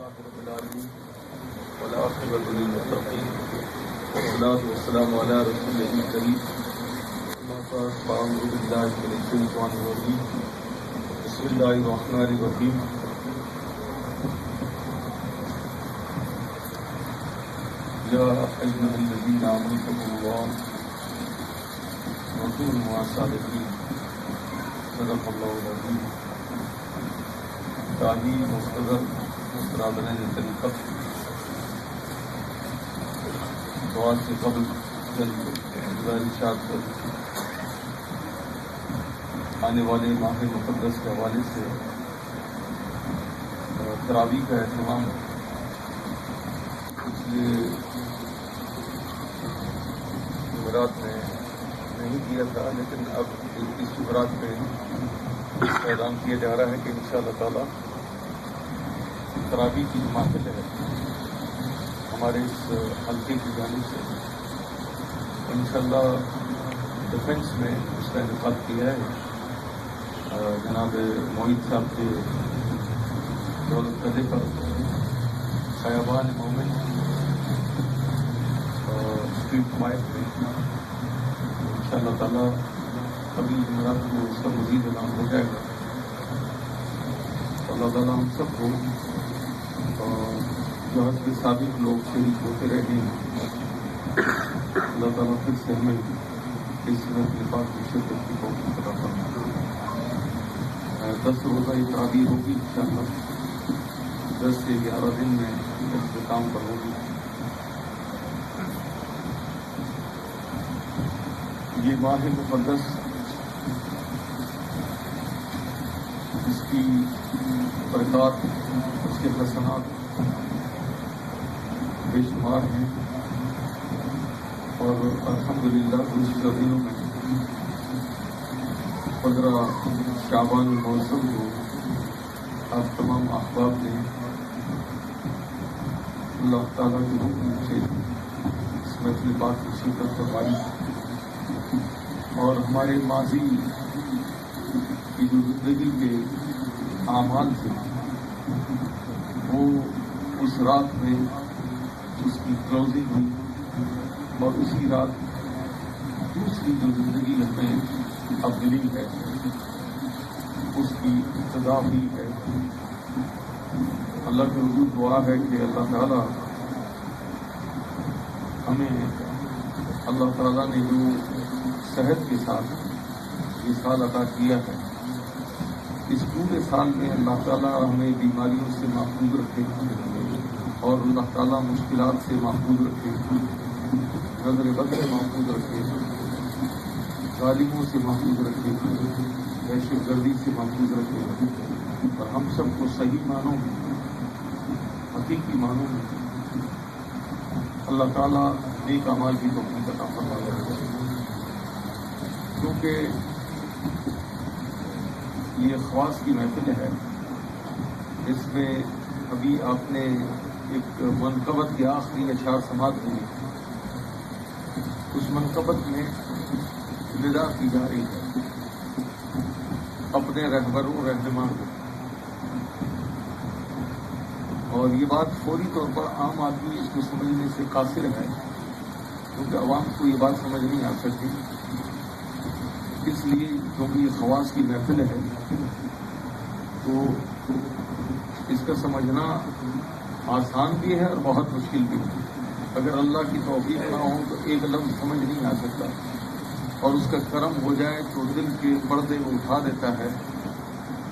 رب العالمين والعاقبة للمتقين والصلاة والسلام على رسوله الكريم أما بعد فأعوذ بالله من الشيطان الرجيم بسم الله الرحمن الرحيم يا أيها الذين آمنوا اتقوا الله وكونوا مع الصادقين صدق الله العظيم. تعلیم مستقر مسترادن طریقت دعا سے قبل چند گزارشات پر آنے والے ماہ مقدس کے حوالے سے تراویح کا اہتمام پچھلے جمعرات میں نہیں کیا تھا، لیکن اب اس جمعرات میں اعلان کیا جا رہا ہے کہ انشاءاللہ تعالی تراویح کی جو محفل ہے ہمارے اس حلقے کی جانب سے انشاءاللہ ڈیفینس میں اس کا انعقاد کیا ہے. جناب معید صاحب کے دولت قدے پر خیابان مومن اسٹریٹ مائک میں انشاءاللہ تعالی ابھی جمعرات کو اس کا مزید اعلان ہو جائے گا. اللہ تعالیٰ ہم سب کو جو حد کے سابق لوگ شریک ہوتے رہے ہیں، اللہ تعالیٰ پھر سے ہمیں اس میں پاک کی شرکت کی توفیق عطا فرمائے. 10 روزہ یہ تراویح ہوگی انشاءاللہ، 10 سے 11 دن میں اختتام پر ہوگی. یہ ماہ مقدس اس کی برکات، اس کے حسنات بے شمار ہیں، اور الحمدللہ گزشتہ دنوں میں 15 شعبان المعظم کو آپ تمام احباب نے اللہ تعالیٰ کے حکم سے اس محفل پاک کی شرکت کروائی، اور ہمارے ماضی کی جو زندگی کے اعمال تھے وہ اس رات میں اس کی کلوزنگ ہوئی، اور اسی رات دوسری جو زندگی ہمیں اب ملی ہے اس کی ابتدا ہوئی ہے. اللہ کے حضور دعا ہے کہ اللہ تعالیٰ ہمیں، اللہ تعالیٰ نے جو صحت کے ساتھ یہ سال عطا کیا ہے، اس پورے سال میں اللہ تعالیٰ ہمیں بیماریوں سے محفوظ رکھے اور اللہ تعالیٰ مشکلات سے محفوظ رکھے، نظر بد سے محفوظ رکھے، ظالموں سے محفوظ رکھے، دہشت گردی سے محفوظ رکھے، اور ہم سب کو صحیح معنوں میں، حقیقی معنوں میں اللہ تعالیٰ نیک اعمال کی توفیق عطا فرمائے. کیونکہ یہ خواص کی محفل ہے، اس میں ابھی آپ نے ایک منقبت کی آخری اشعار سماعت ہوئی، اس منقبت میں ندا کی جا رہی ہے اپنے رہبروں رہنما کو، اور یہ بات فوری طور پر عام آدمی اس کو سمجھنے سے قاصر ہے، کیونکہ عوام کو یہ بات سمجھ نہیں آ سکتی. اس لیے کیونکہ یہ خواص کی محفل ہے تو اس کا سمجھنا آسان بھی ہے اور بہت مشکل بھی ہے. اگر اللہ کی توفیق نہ ہو تو ایک لفظ سمجھ نہیں آ سکتا، اور اس کا کرم ہو جائے تو دل کے پردے کو اٹھا دیتا ہے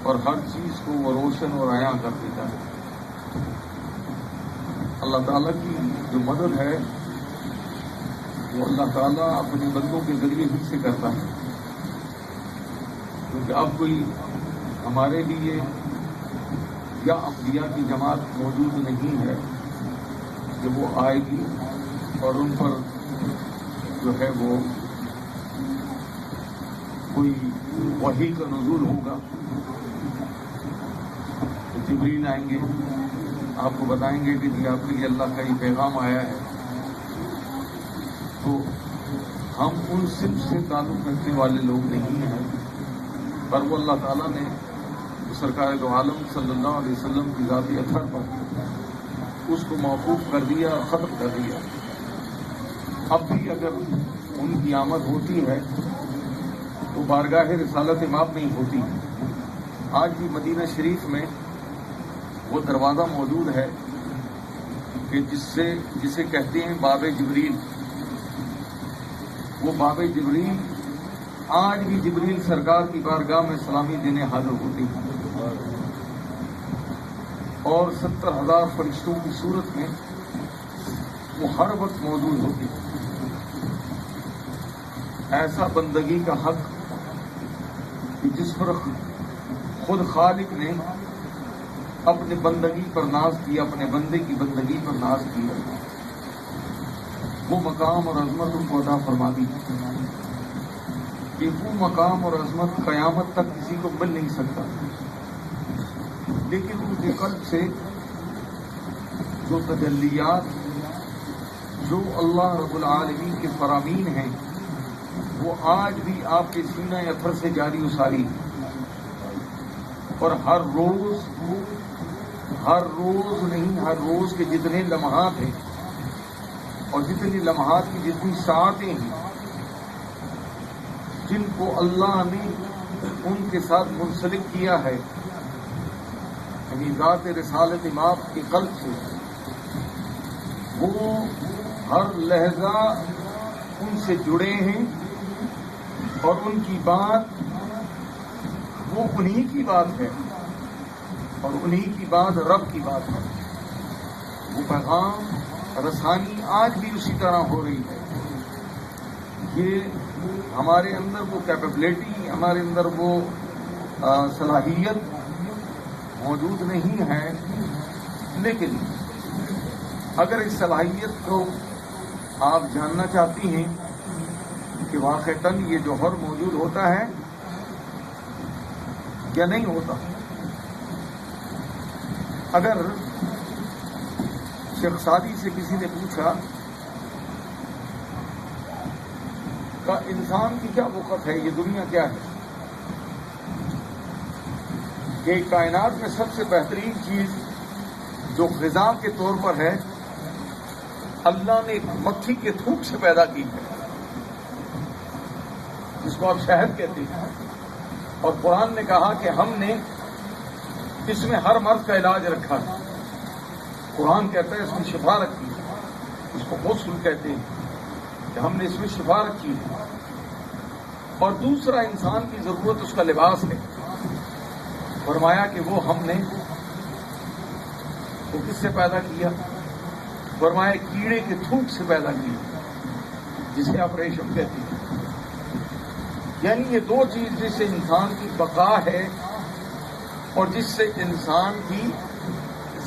اور ہر چیز کو وہ روشن اور عیاں کر دیتا ہے. اللہ تعالیٰ کی جو مدد ہے وہ اللہ تعالیٰ اپنے بندوں کے ذریعے ہی سے کرتا ہے. کیونکہ اب کوئی ہمارے لیے یا انبیاء کی جماعت موجود نہیں ہے کہ وہ آئے گی اور ان پر جو ہے وہ کوئی وحی کا نزول ہوگا. جبریل آئیں گے، آپ کو بتائیں گے کہ جی آپ کے لیے اللہ کا یہ پیغام آیا ہے. تو ہم ان صرف سے تعلق رکھنے والے لوگ نہیں ہیں، پر وہ اللہ تعالیٰ نے سرکار دو عالم صلی اللہ علیہ وسلم کی ذاتی اثر پر اس کو موقوف کر دیا اور ختم کر دیا. اب بھی اگر ان کی آمد ہوتی ہے تو بارگاہ رسالت مآب نہیں ہوتی. آج بھی مدینہ شریف میں وہ دروازہ موجود ہے کہ جسے کہتے ہیں باب جبریل. وہ باب جبریل آج بھی جبریل سرکار کی بارگاہ میں سلامی دینے حاضر ہوتی ہے اور 70,000 فرشتوں کی صورت میں وہ ہر وقت موجود ہوتی ہے. ایسا بندگی کا حق کہ جس پر خود خالق نے اپنے بندگی پر ناز کیا، اپنے بندے کی بندگی پر ناز کیا، وہ مقام اور عظمت ان کو عطا فرما دی کہ وہ مقام اور عظمت قیامت تک کسی کو مل نہیں سکتا. لیکن ان کے قلب سے جو تجلیات، جو اللہ رب العالمین کے فرامین ہیں، وہ آج بھی آپ کے سینہ اثر سے جاری و ساری ہے. اور ہر روز کے جتنے لمحات ہیں اور جتنی لمحات کی جتنی ساعتیں ہیں جن کو اللہ نے ان کے ساتھ منسلک کیا ہے، یعنی ذات رسالت مآب کے قلب سے، وہ ہر لہجہ ان سے جڑے ہیں اور ان کی بات وہ انہی کی بات ہے اور انہی کی بات رب کی بات ہے. وہ پیغام رسانی آج بھی اسی طرح ہو رہی ہے. یہ ہمارے اندر وہ کیپیبلٹی، ہمارے اندر وہ صلاحیت موجود نہیں ہے، لیکن اگر اس صلاحیت کو آپ جاننا چاہتی ہیں کہ واقعتاً یہ جوہر موجود ہوتا ہے یا نہیں ہوتا. اگر شیخ سعدی سے کسی نے پوچھا کہ انسان کی کیا وقت ہے، یہ دنیا کیا ہے، کہ کائنات میں سب سے بہترین چیز جو غذا کے طور پر ہے، اللہ نے ایک مکھی کے تھوک سے پیدا کی ہے جس کو آپ شہد کہتے ہیں. اور قرآن نے کہا کہ ہم نے اس میں ہر مرض کا علاج رکھا ہے. قرآن کہتا ہے اس میں شفا رکھی ہے. اس کو غسل کہتے ہیں کہ ہم نے اس میں شفا رکھی ہے. اور دوسرا انسان کی ضرورت اس کا لباس ہے. فرمایا کہ وہ ہم نے وہ کس سے پیدا کیا؟ فرمایا کیڑے کے تھوک سے پیدا کیا جسے آپ ریشم کہتے ہیں. یعنی یہ دو چیز جس سے انسان کی بقا ہے اور جس سے انسان کی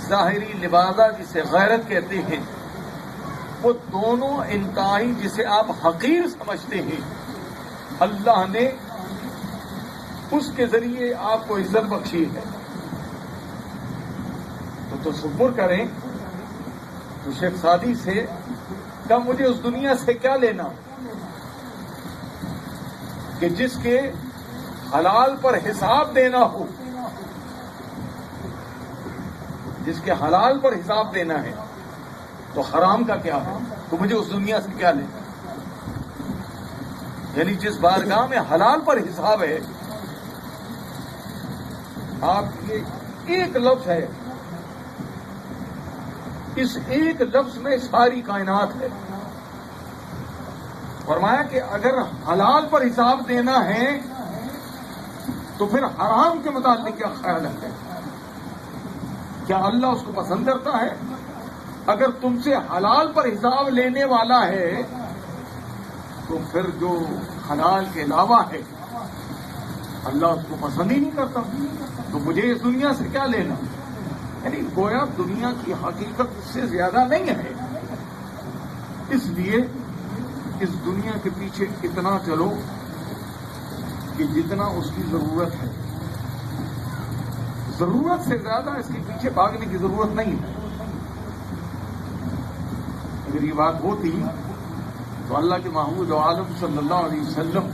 ظاہری لبادہ جسے غیرت کہتے ہیں، وہ دونوں انتہائی جسے آپ حقیر سمجھتے ہیں، اللہ نے اس کے ذریعے آپ کو عزت بخشی ہے. تو تصور کریں تو شیخ سعدی سے کہ مجھے اس دنیا سے کیا لینا کہ جس کے حلال پر حساب دینا ہو، جس کے حلال پر حساب دینا ہے تو حرام کا کیا ہے، تو مجھے اس دنیا سے کیا لینا. یعنی جس بارگاہ میں حلال پر حساب ہے، آپ یہ ایک لفظ ہے، اس ایک لفظ میں ساری کائنات ہے. فرمایا کہ اگر حلال پر حساب دینا ہے تو پھر حرام کے متعلق کیا خیال ہے؟ کیا اللہ اس کو پسند کرتا ہے؟ اگر تم سے حلال پر حساب لینے والا ہے تو پھر جو حلال کے علاوہ ہے اللہ اس کو پسند ہی نہیں کرتا. تو مجھے اس دنیا سے کیا لینا؟ یعنی گویا دنیا کی حقیقت اس سے زیادہ نہیں ہے. اس لیے اس دنیا کے پیچھے اتنا چلو کہ جتنا اس کی ضرورت ہے. ضرورت سے زیادہ اس کے پیچھے بھاگنے کی ضرورت نہیں ہے. اگر یہ بات ہوتی تو اللہ کے محمود عالم صلی اللہ علیہ وسلم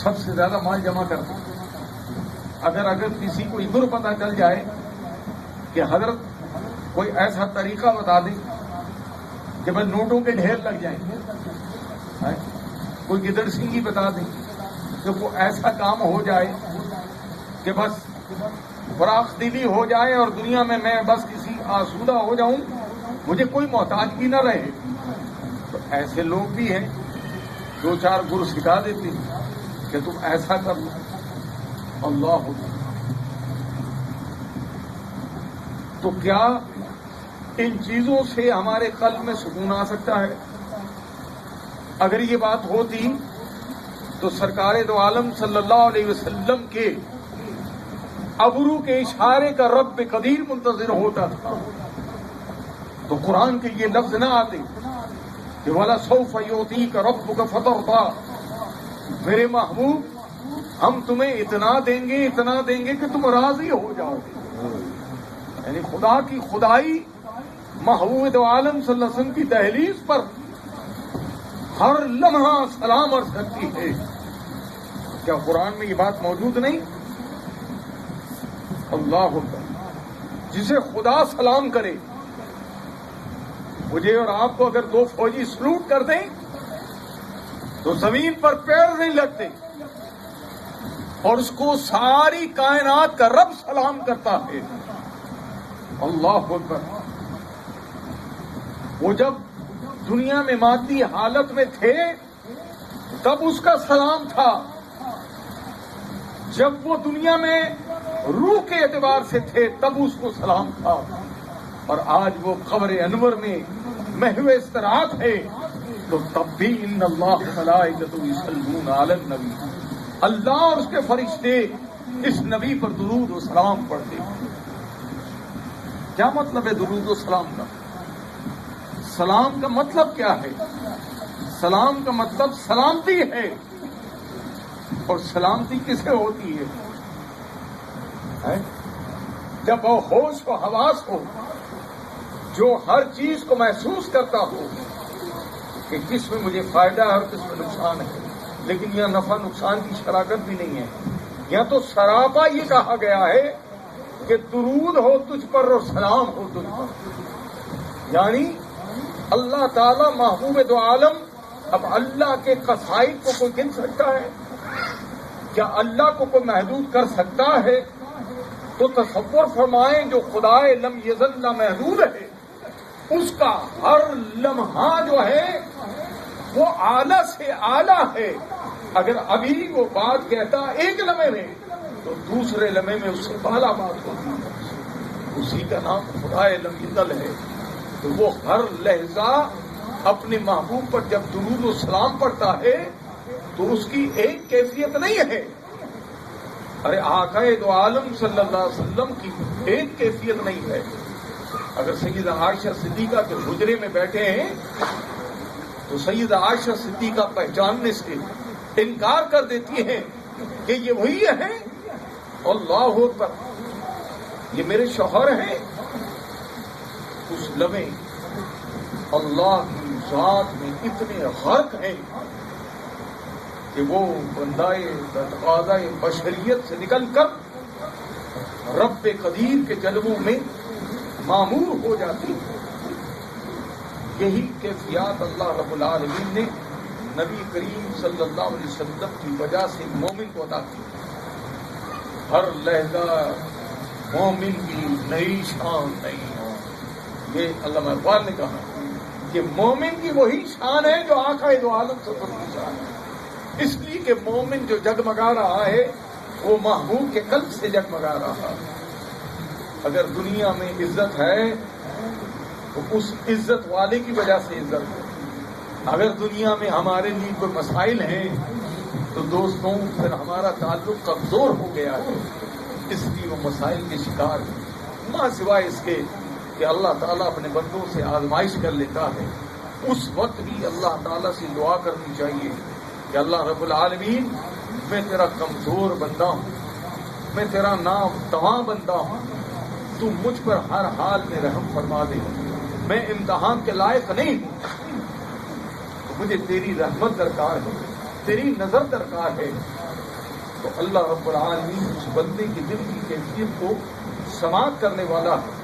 سب سے زیادہ مال جمع کرتا. اگر کسی کو ادھر پتہ چل جائے کہ حضرت کوئی ایسا طریقہ بتا دیں کہ بس نوٹوں کے ڈھیر لگ جائیں. کوئی گدڑ سنگھی بتا دیں کہ کوئی ایسا کام ہو جائے کہ بس فراخ دلی ہو جائے اور دنیا میں بس کسی آسودہ ہو جاؤں, مجھے کوئی محتاج بھی نہ رہے. تو ایسے لوگ بھی ہیں, 2-4 گر سکھا دیتے ہیں کہ تم ایسا کر لو. اللہ تو کیا ان چیزوں سے ہمارے قلب میں سکون آ سکتا ہے؟ اگر یہ بات ہوتی تو سرکار دو عالم صلی اللہ علیہ وسلم کے ابرو کے اشارے کا رب قدیر منتظر ہوتا تھا تو قرآن کے یہ لفظ نہ آتے کہ وَلَسَوْفَ يُعْطِيكَ رَبُّكَ فَتَرْضَىٰ. میرے محبوب ہم تمہیں اتنا دیں گے کہ تم راضی ہو جاؤ گے. یعنی خدا کی خدائی محبوب دو عالم صلی اللہ علیہ وسلم کی دہلیز پر ہر لمحہ سلام عرض کرتی ہے. کیا قرآن میں یہ بات موجود نہیں؟ اللہ اکبر. جسے خدا سلام کرے, مجھے اور آپ کو اگر 2 فوجی سلوٹ کر دیں تو زمین پر پیر نہیں لگتے, اور اس کو ساری کائنات کا رب سلام کرتا ہے. اللہ اکبر. وہ جب دنیا میں مادی حالت میں تھے تب اس کا سلام تھا, جب وہ دنیا میں روح کے اعتبار سے تھے تب اس کو سلام تھا, اور آج وہ قبر انور میں محو استراحت ہے تو تب بھی ان اللہ ملائکۃ یصلون علی النبی, اللہ اور اس کے فرشتے اس نبی پر درود و سلام پڑھتے. کیا مطلب ہے درود و سلام کا؟ سلام کا مطلب کیا ہے؟ سلام کا مطلب سلامتی ہے. اور سلامتی کسے ہوتی ہے؟ جب وہ ہوش و حواس ہو, جو ہر چیز کو محسوس کرتا ہو کہ کس میں مجھے فائدہ ہے اور کس میں نقصان ہے, لیکن یہاں نفع نقصان کی شراکت بھی نہیں ہے. یہاں تو سراپا یہ کہا گیا ہے کہ درود ہو تجھ پر اور سلام ہو تجھ پر. یعنی اللہ تعالی محبوب دو عالم. اب اللہ کے قصائد کو کوئی گن سکتا ہے؟ کیا اللہ کو کوئی محدود کر سکتا ہے؟ تو تصور فرمائیں جو خدائے لم یزل محدود ہے, اس کا ہر لمحہ جو ہے وہ اعلیٰ سے اعلیٰ ہے. اگر ابھی وہ بات کہتا ایک لمحے میں تو دوسرے لمحے میں اس سے بالا بات ہوتی ہے. اسی کا نام خدائے لم یزل ہے. تو وہ ہر لہجہ اپنے محبوب پر جب درود و سلام پڑھتا ہے تو اس کی ایک کیفیت نہیں ہے. ارے آقا دو عالم صلی اللہ علیہ وسلم کی ایک کیفیت نہیں ہے. اگر سیدہ عائشہ صدیقہ کے حجرے میں بیٹھے ہیں تو سیدہ عائشہ صدیقہ پہچاننے سے انکار کر دیتی ہیں کہ یہ وہی ہے. اللہ اکبر, یہ میرے شوہر ہیں. اس لمحے اللہ کی ذات میں اتنے غرق ہیں کہ وہ بندائے تقاضائے بشریت سے نکل کر رب قدیر کے جلووں میں معمور ہو جاتی ہے. یہی کیفیات اللہ رب العالمین نے نبی کریم صلی اللہ علیہ وسلم کی وجہ سے مومن کو عطا کی. ہر لہجہ مومن کی نئی شان نہیں. یہ علامہ اقبال نے کہا کہ مومن کی وہی شان ہے جو آقا دو عالم صلی اللہ علیہ وسلم کی شان ہے. اس لیے کہ مومن جو جگمگا رہا ہے وہ محبوب کے قلب سے جگمگا رہا ہے. اگر دنیا میں عزت ہے تو اس عزت والے کی وجہ سے عزت ہے. اگر دنیا میں ہمارے لیے کوئی مسائل ہیں تو دوستوں پھر ہمارا تعلق کمزور ہو گیا ہے. اس لیے وہ مسائل کے شکار ہیں. ماں سوائے اس کے کہ اللہ تعالیٰ اپنے بندوں سے آزمائش کر لیتا ہے, اس وقت بھی اللہ تعالیٰ سے دعا کرنی چاہیے کہ اللہ رب العالمین میں تیرا کمزور بندہ ہوں, میں تیرا ناتواں بندہ ہوں, تو مجھ پر ہر حال میں رحم فرما دے. میں امتحان کے لائق نہیں ہوں, تو مجھے تیری رحمت درکار ہے, تیری نظر درکار ہے. تو اللہ رب العالمین اس بندے کی دل کی کیفیت کو سماعت کرنے والا ہے.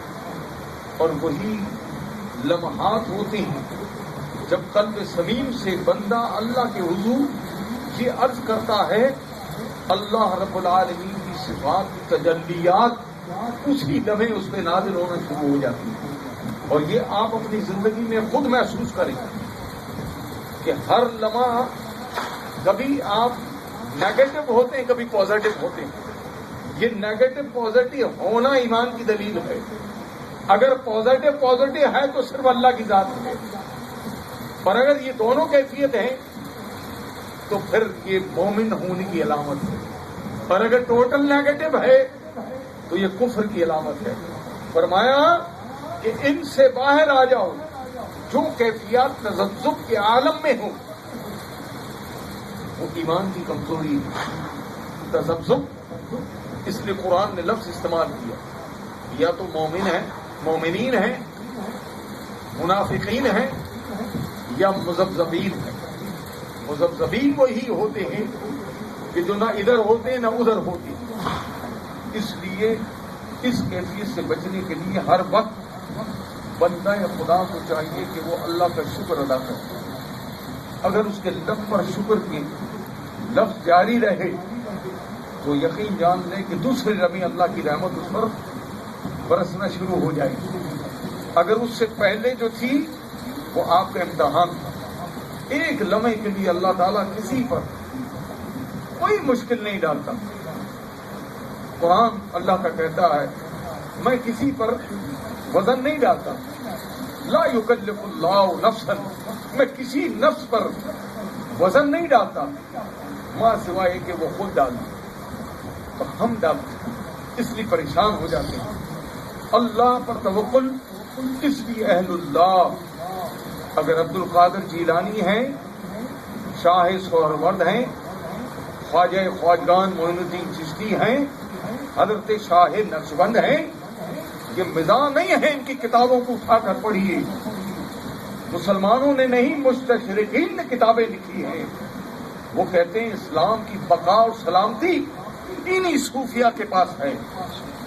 اور وہی لمحات ہوتے ہیں جب قلب سلیم سے بندہ اللہ کے حضور یہ عرض کرتا ہے، اللہ رب العالمین کی صفات کی تجلیات اسی لمحے اس پہ نازل ہونا شروع ہو جاتی ہیں۔ اور یہ آپ اپنی زندگی میں خود محسوس کریں کہ ہر لمحہ کبھی آپ نیگیٹو ہوتے ہیں، کبھی پازیٹو ہوتے ہیں۔ یہ نیگیٹو پازیٹو ہونا ایمان کی دلیل ہے۔ اگر پازیٹو ہے تو صرف اللہ کی ذات ہے، اور اگر یہ دونوں کیفیت ہیں تو پھر یہ مومن ہونے کی علامت ہے، اور اگر ٹوٹل نیگیٹو ہے تو یہ کفر کی علامت ہے۔ فرمایا کہ ان سے باہر آ جاؤ، جو کیفیات تذبذب کے عالم میں ہوں وہ ایمان کی کمزوری ہے۔ تذبذب، اس لیے قرآن نے لفظ استعمال کیا، یا تو مومن ہیں، مومنین ہیں، منافقین ہیں، یا مذبذبین ہیں۔ مذبذبین وہی ہوتے ہیں کہ جو نہ ادھر ہوتے ہیں نہ ادھر ہوتے ہیں۔ اس لیے اس کیفیت سے بچنے کے لیے ہر وقت بندہ یا خدا کو چاہیے کہ وہ اللہ کا شکر ادا کرے۔ اگر اس کے لب پر شکر کے لفظ جاری رہے تو یقین جان لے کہ دوسرے لمحے اللہ کی رحمت اس پر برسنا شروع ہو جائے گی۔ اگر اس سے پہلے جو تھی وہ آپ کا امتحان تھا، ایک لمحے کے لیے اللہ تعالیٰ کسی پر کوئی مشکل نہیں ڈالتا۔ قرآن اللہ کا کہتا ہے میں کسی پر وزن نہیں ڈالتا، لا یکلف اللہ نفسا، میں کسی نفس پر وزن نہیں ڈالتا ماں سوائے کہ وہ خود ڈالے، تو ہم ڈالتے ہیں، اس لیے پریشان ہو جاتے ہیں۔ اللہ پر توکل اس لیے اہل اللہ، اگر عبد القادر جیلانی ہیں، شاہ سہرورد ہیں، خواجہ خواجگان معین الدین چشتی ہیں، حضرت شاہ نقشبند ہیں، یہ مزاح نہیں ہے، ان کی کتابوں کو اٹھا کر پڑھیے۔ مسلمانوں نے نہیں، مستشرقین نے کتابیں لکھی ہیں۔ وہ کہتے ہیں اسلام کی بقا اور سلامتی انہی صوفیہ کے پاس ہے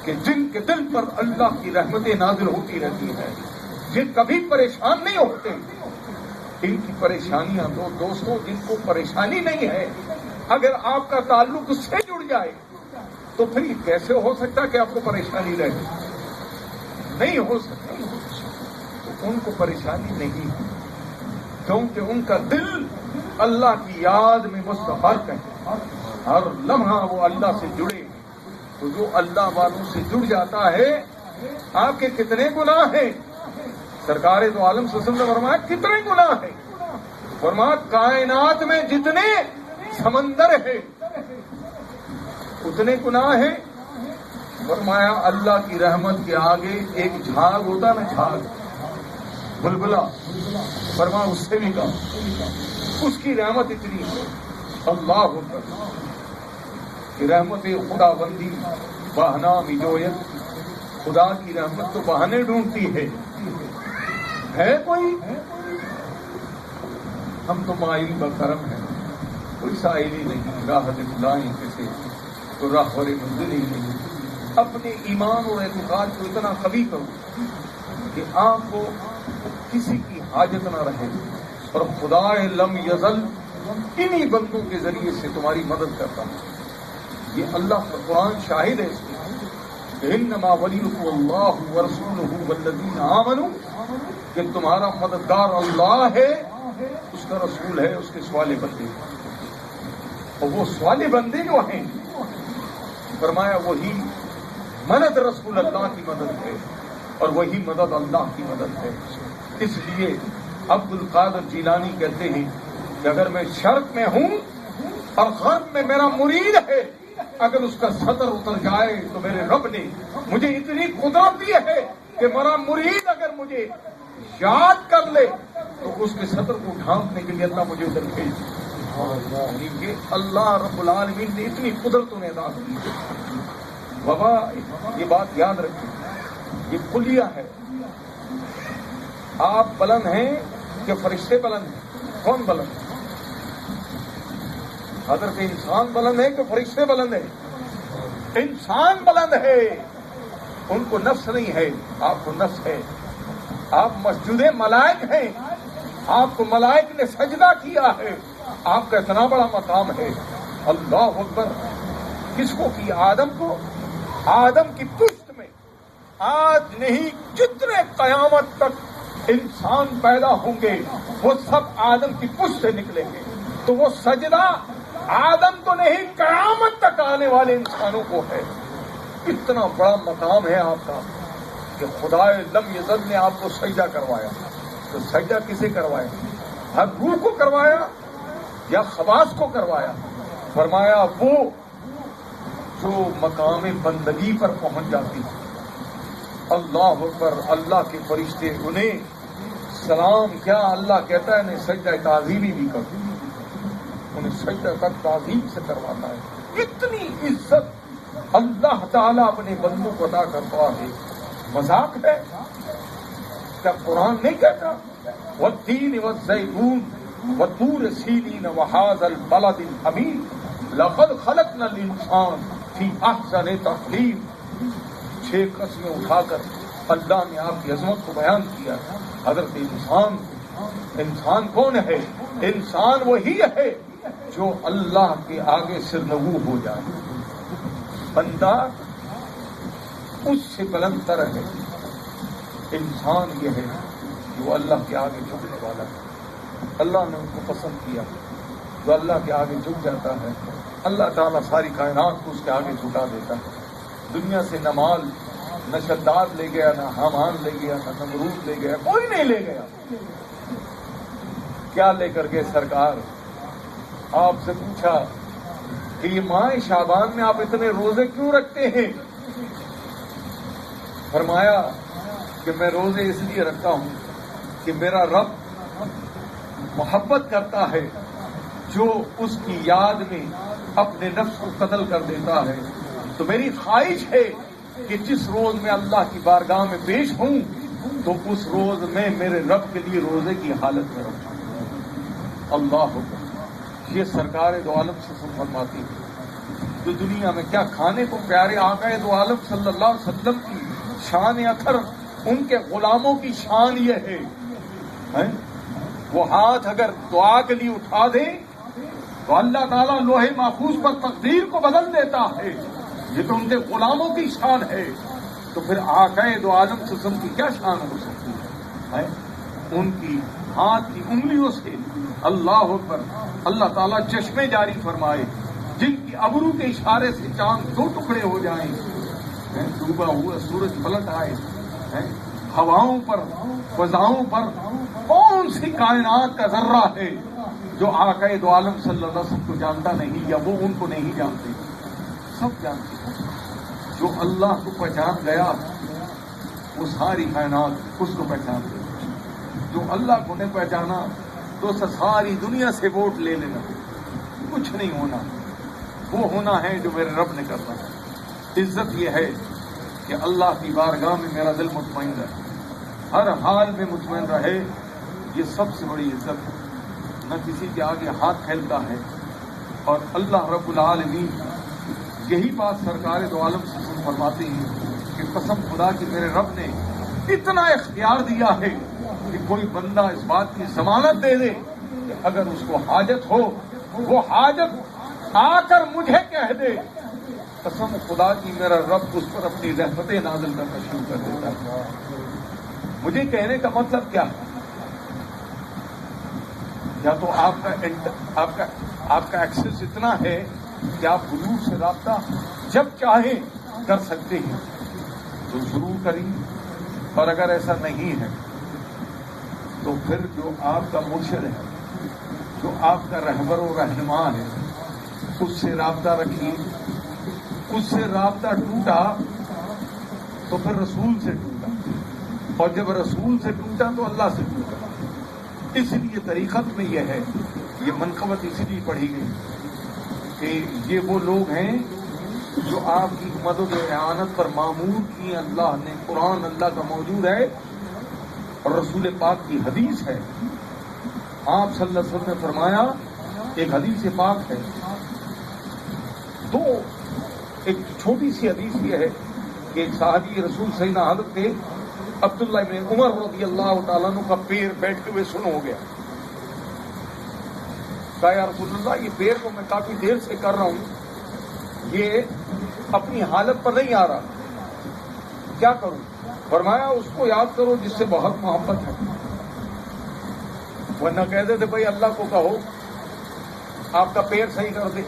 کہ جن کے دل پر اللہ کی رحمتیں نازل ہوتی رہتی ہیں، یہ کبھی پریشان نہیں ہوتے۔ ان کی پریشانیاں تو دوستوں جن کو پریشانی نہیں ہے، اگر آپ کا تعلق اس سے جڑ جائے تو پھر یہ کیسے ہو سکتا کہ آپ کو پریشانی رہے؟ نہیں ہو سکتا۔ تو ان کو پریشانی نہیں ہے کیونکہ ان کا دل اللہ کی یاد میں مستغرق ہے، ہر لمحہ وہ اللہ سے جڑے۔ تو جو اللہ والوں سے جڑ جاتا ہے، آپ کے کتنے گناہ ہیں؟ سرکار دو عالم صلی اللہ علیہ وسلم نے فرمایا کتنے گناہ ہیں؟ فرمایا کائنات میں جتنے سمندر ہیں اتنے گناہ ہیں۔ فرمایا اللہ کی رحمت کے آگے ایک جھاگ ہوتا نا، جھاگ بلبلا، فرمایا اس سے بھی کم، اس کی رحمت اتنی ہے۔ اللہ اکبر کہ رحمت خدا بندی بہنا مجویت، خدا کی رحمت تو بہانے ڈھونڈتی ہے کوئی؟ ہم تو مائل بکرم ہیں، کوئی سائل ہی نہیں، راہ دکھلائیں کسے تو راہبر منزل ہی نہیں۔ اپنے ایمان اور اعتقاد کو اتنا قوی کرو کہ آپ کو کسی کی حاجت نہ رہے، اور خدا لم یزل انہی بندوں کے ذریعے سے تمہاری مدد کرتا ہوں۔ یہ اللہ کا قرآن شاہد ہے اس میں، انما ولیکم اللہ ورسولہ والذین آمنوا، کہ تمہارا مددگار اللہ ہے، اس کا رسول ہے، اس کے سوالے بندے، اور وہ سوالے بندے جو ہیں، فرمایا وہی مدد رسول اللہ کی مدد ہے، اور وہی مدد اللہ کی مدد ہے۔ اس لیے عبد القادر جیلانی کہتے ہیں کہ اگر میں شرق میں ہوں اور غرب میں میرا مرید ہے، اگر اس کا سطر اتر جائے تو میرے رب نے مجھے اتنی قدرت دی ہے کہ میرا مرید اگر مجھے یاد کر لے تو اس کے سطر کو ڈھانپنے کے لیے اللہ مجھے ادھر بھیج۔ یعنی کہ اللہ رب العالمین نے اتنی قدرت انہیں عطا کی۔ بابا یہ بات یاد رکھیں، یہ کلیہ ہے۔ آپ بلند ہیں کہ فرشتے بلند ہیں؟ کون بلند ہے؟ حضرت انسان بلند ہے کہ فرشتے بلند ہیں؟ انسان بلند ہے، ان کو نفس نہیں ہے، آپ کو نفس ہے. آپ مسجد ملائک ہیں، آپ کو ملائک نے سجدہ کیا ہے، آپ کا اتنا بڑا مقام ہے. اللہ اکبر. کس کو کی؟ آدم کو. آدم کی پشت میں آج نہیں جتنے قیامت تک انسان پیدا ہوں گے وہ سب آدم کی پشت سے نکلیں گے. تو وہ سجدہ آدم تو نہیں، قیامت تک آنے والے انسانوں کو ہے. اتنا بڑا مقام ہے آپ کا کہ خدائے لم یزل نے آپ کو سجدہ کروایا. تو سجدہ کسے کروایا؟ ہر روح کو کروایا یا خواص کو کروایا؟ فرمایا وہ جو مقام بندگی پر پہنچ جاتی ہے. اللہ اکبر. اللہ کے فرشتے انہیں سلام کیا اللہ کہتا ہے انہیں سجدہ تعظیمی بھی کرتے، انہیں سجدہ تک تعظیم سے کرواتا ہے. اتنی عزت اللہ تعالیٰ اپنے بندوں کو عطا کرتا ہے. مذاق ہے کیا؟ قرآن نہیں کہتا والتین والزیتون وطور سینین وہذا البلد الامین لقد خلقنا الانسان فی احسن تقویم. 6 قسمیں اٹھا کر اللہ نے آپ کی عظمت کو بیان کیا. حضرت انسان کون ہے؟ انسان وہی ہے جو اللہ کے آگے سرنگو ہو جائے. بندہ اس سے بلند تر ہے. انسان یہ ہے جو اللہ کے آگے جھکنے والا ہے. اللہ نے ان کو پسند کیا. جو اللہ کے آگے جھک جاتا ہے اللہ تعالیٰ ساری کائنات کو اس کے آگے جھکا دیتا ہے. دنیا سے نہ مال نہ شداد لے گیا، نہ حامان لے گیا، نہ نمرود لے گیا، کوئی نہیں لے گیا. کیا لے کر کے سرکار؟ آپ سے پوچھا کہ یہ ماہ شعبان میں آپ اتنے روزے کیوں رکھتے ہیں؟ فرمایا کہ میں روزے اس لیے رکھتا ہوں کہ میرا رب محبت کرتا ہے جو اس کی یاد میں اپنے نفس کو قتل کر دیتا ہے. تو میری خواہش ہے کہ جس روز میں اللہ کی بارگاہ میں پیش ہوں تو اس روز میں میرے رب کے لیے روزے کی حالت میں رکھوں. اللہ اکبر. یہ سرکار دو عالم سے فرماتی ہے جو دنیا میں کیا کھانے کو پیارے آقا دو عالم صلی اللہ علیہ وسلم کی شان اثر، ان کے غلاموں کی شان یہ ہے وہ ہاتھ اگر دعا کے لیے اٹھا دے تو اللہ تعالیٰ لوح محفوظ پر تقدیر کو بدل دیتا ہے. یہ تو ان کے غلاموں کی شان ہے. تو پھر آقا دو عالم صلی اللہ علیہ وسلم کی کیا شان ہو سکتی ہے؟ ان کی ہاتھ کی انگلیوں سے اللہ پر اللہ تعالیٰ چشمے جاری فرمائے جن کی ابرو کے اشارے سے چاند 2 ٹکڑے ہو جائیں، ڈوبا ہوا سورج پلٹ آئے. ہواؤں پر فضاؤں پر کون سی کائنات کا ذرہ ہے جو آقا دو عالم صلی اللہ علیہ وسلم کو جانتا نہیں یا وہ ان کو نہیں جانتے؟ سب جانتے ہیں. جو اللہ کو پہچان گیا وہ ساری کائنات اس کو پہچان گئی. جو اللہ کو نہیں پہچانا تو ساری دنیا سے ووٹ لے لینا، کچھ نہیں ہونا. وہ ہونا ہے جو میرے رب نے کرنا ہے. عزت یہ ہے کہ اللہ کی بارگاہ میں میرا دل مطمئن رہے، ہر حال میں مطمئن رہے. یہ سب سے بڑی عزت ہے. نہ کسی کے آگے ہاتھ پھیلتا ہے. اور اللہ رب العالمین یہی بات سرکار دو عالم سے فرماتے ہیں کہ قسم خدا کی میرے رب نے اتنا اختیار دیا ہے کہ کوئی بندہ اس بات کی ضمانت دے دے کہ اگر اس کو حاجت ہو وہ حاجت آ کر مجھے کہہ دے. قسم خدا کی میرا رب اس پر اپنی رحمتیں نازل کرنا شروع کر دیتا ہے. مجھے کہنے کا مطلب کیا ہے؟ یا تو آپ کا ایکسس اتنا ہے کہ آپ حضور سے رابطہ جب چاہیں کر سکتے ہیں تو ضرور کریے. اور اگر ایسا نہیں ہے تو پھر جو آپ کا مرشد ہے، جو آپ کا رہبر و رہنما ہے، اس سے رابطہ رکھیے. اس سے رابطہ ٹوٹا تو پھر رسول سے ٹوٹا، اور جب رسول سے ٹوٹا تو اللہ سے ٹوٹا. اس لیے طریقت میں یہ ہے، یہ منقبت اس لیے پڑھی گئی کہ یہ وہ لوگ ہیں جو آپ کی مدد و اعانت پر معمور کی. اللہ نے قرآن اللہ کا موجود ہے اور رسول پاک کی حدیث ہے. آپ صلی اللہ علیہ وسلم نے فرمایا، ایک حدیث پاک ہے، ایک چھوٹی سی حدیث یہ ہے کہ ایک صحابی رسول سیدنا حضرت عبداللہ ابن عمر رضی اللہ تعالیٰ عنہ کا پیر بیٹھتے ہوئے سن ہو گیا. کہا یا رسول اللہ یہ پیر کو میں کافی دیر سے کر رہا ہوں, یہ اپنی حالت پر نہیں آ رہا, کیا کروں؟ فرمایا اس کو یاد کرو جس سے بہت محبت ہے, ورنہ کہتے تھے بھائی اللہ کو کہو آپ کا پیر صحیح کر دے,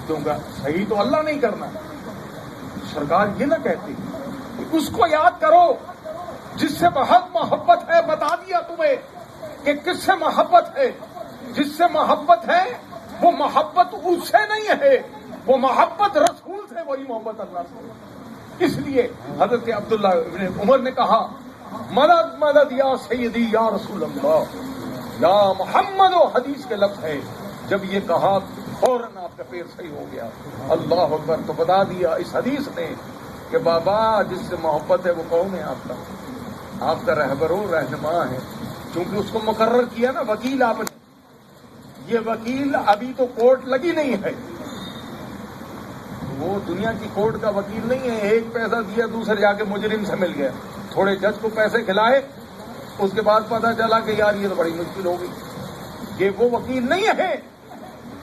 کیونکہ صحیح تو اللہ نہیں کرنا. سرکار یہ نہ کہتی, اس کو یاد کرو جس سے بہت محبت ہے. بتا دیا تمہیں کہ کس سے محبت ہے. جس سے محبت ہے وہ محبت اس سے نہیں ہے, وہ محبت رسول سے, وہی محبت اللہ سے. اس لیے حضرت عبداللہ ابن عمر نے کہا مدد مدد یا سیدی یا رسول اللہ یا محمد. و حدیث کے لفظ ہے, جب یہ کہا فوراً آپ کا پیر صحیح ہو گیا. اللہ اکبر. تو بتا دیا اس حدیث نے کہ بابا جس سے محبت ہے وہ کون ہے؟ آپ کا, آپ کا رہبر و رہنما ہے. چونکہ اس کو مقرر کیا نا وکیل آپ نے. یہ وکیل ابھی تو کورٹ لگی نہیں ہے, وہ دنیا کی کورٹ کا وکیل نہیں ہے. ایک پیسہ دیا دوسرے جا کے مجرم سے مل گیا, تھوڑے جج کو پیسے کھلائے, اس کے بعد پتا چلا کہ یار یہ تو بڑی مشکل ہو گئی. یہ وہ وکیل نہیں ہے,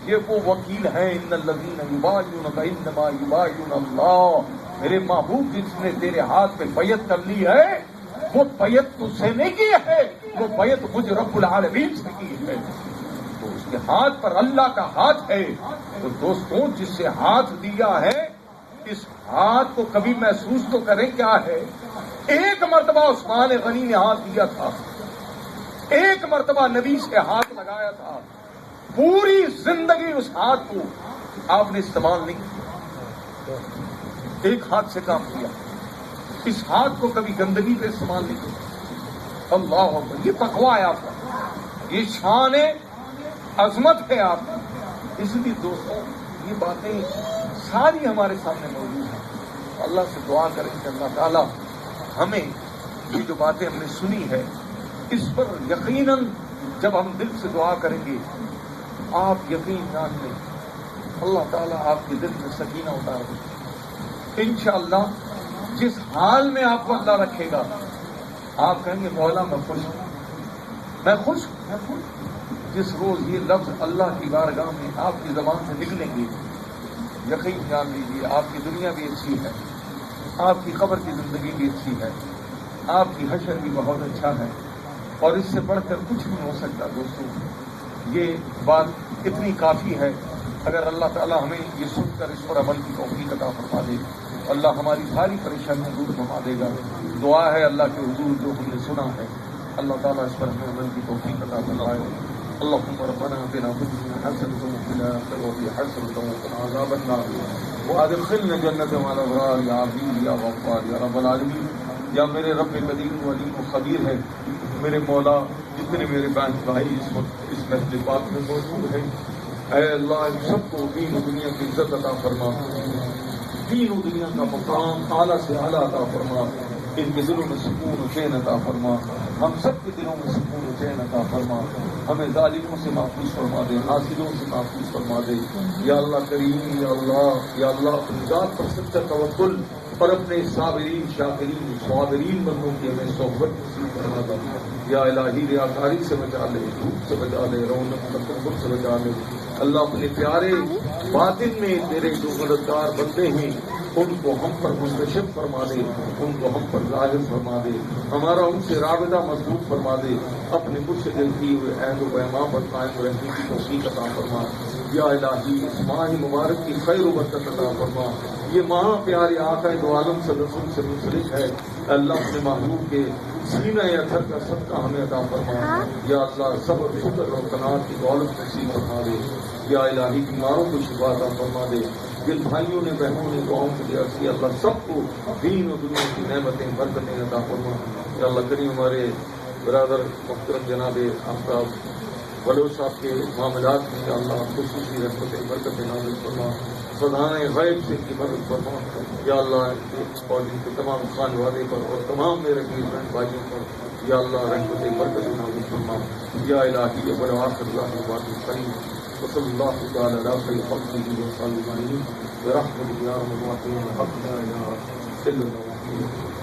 یہ وہ وکیل ہیں. ان الذین یبایعونک انما یبایعون اللہ. میرے محبوب جس نے تیرے ہاتھ پہ بیعت کر لی ہے وہ بیعت تجھ سے نہیں کی ہے, وہ بیعت مجھ رب العالمین سے کی ہے. تو اس کے ہاتھ پر اللہ کا ہاتھ ہے. تو دوستوں جس سے ہاتھ دیا ہے اس ہاتھ کو کبھی محسوس تو کریں کیا ہے. ایک مرتبہ عثمان غنی نے ہاتھ دیا تھا, ایک مرتبہ نبی سے ہاتھ لگایا تھا, پوری زندگی اس ہاتھ کو آپ نے استعمال نہیں کیا, ایک ہاتھ سے کام کیا. اس ہاتھ کو کبھی گندگی پہ استعمال نہیں کیا. اللہ اکبر. یہ تقویٰ ہے آپ کا, یہ شان عظمت ہے آپ کی. اس لیے دوستوں یہ باتیں ساری ہمارے سامنے موجود ہیں. اللہ سے دعا کریں کہ اللہ تعالیٰ ہمیں یہ جو باتیں ہم نے سنی ہے اس پر یقیناً جب ہم دل سے دعا کریں گے آپ یقین جان لیں اللہ تعالیٰ آپ کے دل میں سکینہ اتار دے. انشاءاللہ جس حال میں آپ کو اللہ رکھے گا آپ کہیں گے مولا میں خوش ہوں, میں خوش ہوں, میں خوش. جس روز یہ لفظ اللہ کی بارگاہ میں آپ کی زبان سے نکلیں گے یقین جان لیجیے آپ کی دنیا بھی اچھی ہے, آپ کی قبر کی زندگی بھی اچھی ہے, آپ کی حشر بھی بہت اچھا ہے, اور اس سے بڑھ کر کچھ نہیں ہو سکتا. دوستوں یہ بات اتنی کافی ہے. اگر اللہ تعالیٰ ہمیں یہ سن کر اس پر عمل کی توفیق عطا فرما دے, اللہ ہماری ساری پریشانیاں دور فرما دے گا. دعا ہے اللہ کے حضور جو ہم نے سنا ہے اللہ تعالیٰ اس پر ہمیں عمل کی توفیق عطا فرمائے. اللهم ربنا آتنا في الدنيا حسنة وفي الآخرة حسنة وقنا عذاب النار وادخلنا جنة مع الأبرار يا عظيم يا غفار يا رب العالمين. یا میرے رب قدیم و علیم و خبیر ہے, میرے مولا جتنے میرے بہن بھائی اس وقت اس مسجد پاک میں موجود ہیں اے اللہ ان سب کو دین و دنیا کی عزت عطا فرما, دین و دنیا کا مقام اعلیٰ سے اعلیٰ عطا فرما, ان کے دلوں میں سکون و چین عطا فرما, ہم سب کے دلوں میں سکون و چین عطا فرما, ہمیں ظالموں سے محفوظ فرما دے, حاسدوں سے محفوظ فرما دے. یا اللہ کریم, یا اللہ اپنی ذات پر سچا توکل اور اپنے صابرین شاکرین صابرین بندوں کی ہمیں صحبت نصیب فرما دے. یا الہی ریاکاری سے بچا لے, دھوپ سے بچا لے, رونق تکبر سے بچا لے. اللہ اپنے پیارے باطن میں تیرے جو مددگار بندے ہیں ان کو ہم پر منتشر فرما دے, ان کو ہم پر ظاہر فرما دے, ہمارا ان سے رابطہ مضبوط فرما دے. اپنے مجھ سے دل کیے ہوئے عہد و پیمان پر قائم رہنے کی توفیق عطا فرما. یا الہی اس ماہ مبارک کی خیر و برکت عطا فرما. یہ ماہ پیارے آقا دو عالم صلی اللہ علیہ وسلم سے منسلک ہے. اللہ اپنے محبوب کے سینہ اثر کا صدقہ ہمیں عطا فرما. یا اللہ صبر شکر اور قناعت کی دولت نصیب فرما دے. یا الہی بیماروں کو شفا عطا فرما دے. جن بھائیوں نے بہنوں نے دعاؤں کے لیے عرض کیا اللہ سب کو دین و دنیا کی نعمتیں برکتیں عطا فرما. یا اللہ کریم ہمارے برادر محترم جناب آفتاب بلوچ صاحب کے معاملات میں یا اللہ خصوصی رحمتیں برکتیں نازل فرما. خدائے غیب سے کی مدد فرما. یا اللہ اور ان کے تمام خانوادے پر اور تمام میرے بہن بھائیوں پر یا اللہ رحمتیں برکتیں نازل فرما. یا الہی بڑا آخر اللہ بات کریم وصلی اللہ تعالی علیہ خیر خلقہ وسلم برحمتک یا ارحم الراحمین. صلی اللہ علیہ وسلم.